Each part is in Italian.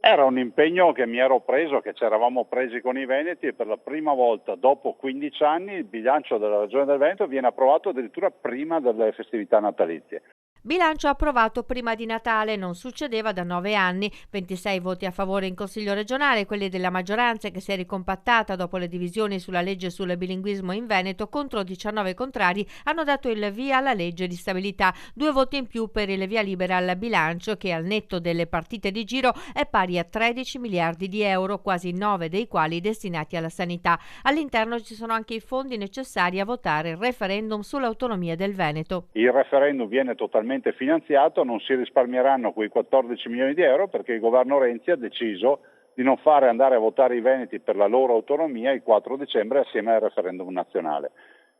Era un impegno che mi ero preso, che ci eravamo presi con i Veneti, e per la prima volta dopo 15 anni il bilancio della Regione del Veneto viene approvato addirittura prima delle festività natalizie. Bilancio approvato prima di Natale, non succedeva da 9 anni, 26 voti a favore in Consiglio regionale, quelli della maggioranza che si è ricompattata dopo le divisioni sulla legge sul bilinguismo in Veneto, contro 19 contrari, hanno dato il via alla legge di stabilità, 2 voti in più per il via libera al bilancio che al netto delle partite di giro è pari a 13 miliardi di euro, quasi 9 dei quali destinati alla sanità. All'interno ci sono anche i fondi necessari a votare il referendum sull'autonomia del Veneto. Il referendum viene totalmente finanziato, non si risparmieranno quei 14 milioni di euro perché il governo Renzi ha deciso di non fare andare a votare i veneti per la loro autonomia il 4 dicembre assieme al referendum nazionale.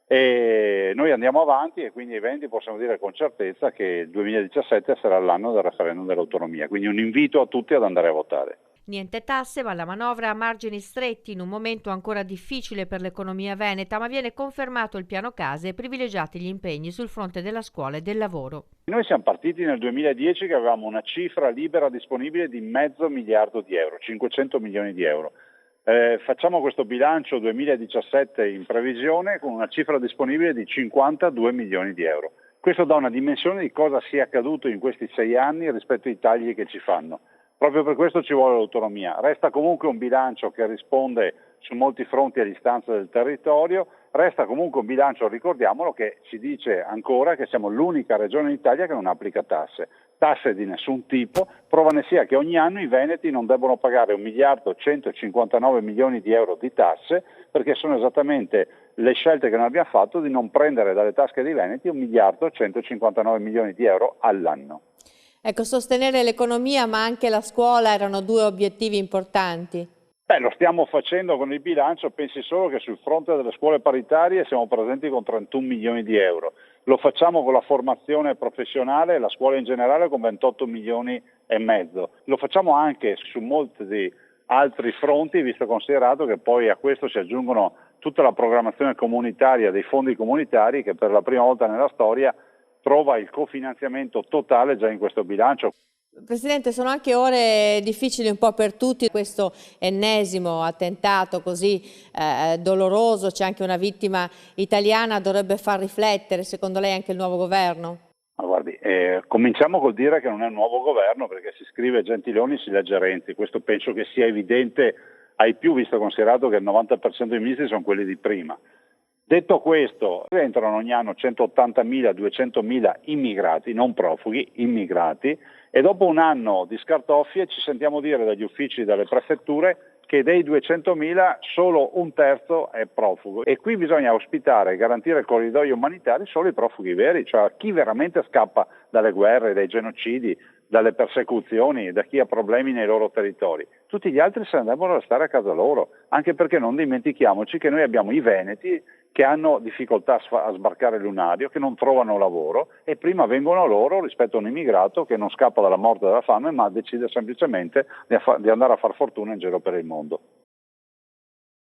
E noi andiamo avanti e quindi i veneti possiamo dire con certezza che il 2017 sarà l'anno del referendum dell'autonomia, quindi un invito a tutti ad andare a votare. Niente tasse, ma la manovra ha margini stretti in un momento ancora difficile per l'economia veneta, ma viene confermato il piano case e privilegiati gli impegni sul fronte della scuola e del lavoro. Noi siamo partiti nel 2010 che avevamo una cifra libera disponibile di mezzo miliardo di euro, 500 milioni di euro. Facciamo questo bilancio 2017 in previsione con una cifra disponibile di 52 milioni di euro. Questo dà una dimensione di cosa sia accaduto in questi 6 anni rispetto ai tagli che ci fanno. Proprio per questo ci vuole l'autonomia. Resta comunque un bilancio che risponde su molti fronti alle istanze del territorio, resta comunque un bilancio, ricordiamolo, che ci dice ancora che siamo l'unica regione in Italia che non applica tasse di nessun tipo, prova ne sia che ogni anno i veneti non debbono pagare 1 miliardo 159 milioni di euro di tasse, perché sono esattamente le scelte che noi abbiamo fatto di non prendere dalle tasche dei veneti 1 miliardo 159 milioni di euro all'anno. Ecco, sostenere l'economia ma anche la scuola erano 2 obiettivi importanti. Lo stiamo facendo con il bilancio, pensi solo che sul fronte delle scuole paritarie siamo presenti con 31 milioni di euro, lo facciamo con la formazione professionale e la scuola in generale con 28 milioni e mezzo, lo facciamo anche su molti altri fronti, visto considerato che poi a questo si aggiungono tutta la programmazione comunitaria dei fondi comunitari che per la prima volta nella storia trova il cofinanziamento totale già in questo bilancio. Presidente, sono anche ore difficili un po' per tutti, questo ennesimo attentato così doloroso, c'è anche una vittima italiana, dovrebbe far riflettere secondo lei anche il nuovo governo? Ma guardi, cominciamo col dire che non è un nuovo governo perché si scrive Gentiloni, si legge Renzi, questo penso che sia evidente ai più, visto considerato che il 90% dei ministri sono quelli di prima. Detto questo, entrano ogni anno 180.000, 200.000 immigrati, non profughi, immigrati, e dopo un anno di scartoffie ci sentiamo dire dagli uffici delle prefetture che dei 200.000 solo un terzo è profugo e qui bisogna ospitare e garantire corridoi umanitari solo ai profughi veri, cioè a chi veramente scappa dalle guerre, dai genocidi, dalle persecuzioni, da chi ha problemi nei loro territori. Tutti gli altri se ne devono restare a casa loro, anche perché non dimentichiamoci che noi abbiamo i veneti che hanno difficoltà a sbarcare il lunario, che non trovano lavoro e prima vengono loro rispetto a un immigrato che non scappa dalla morte e dalla fame ma decide semplicemente di andare a far fortuna in giro per il mondo.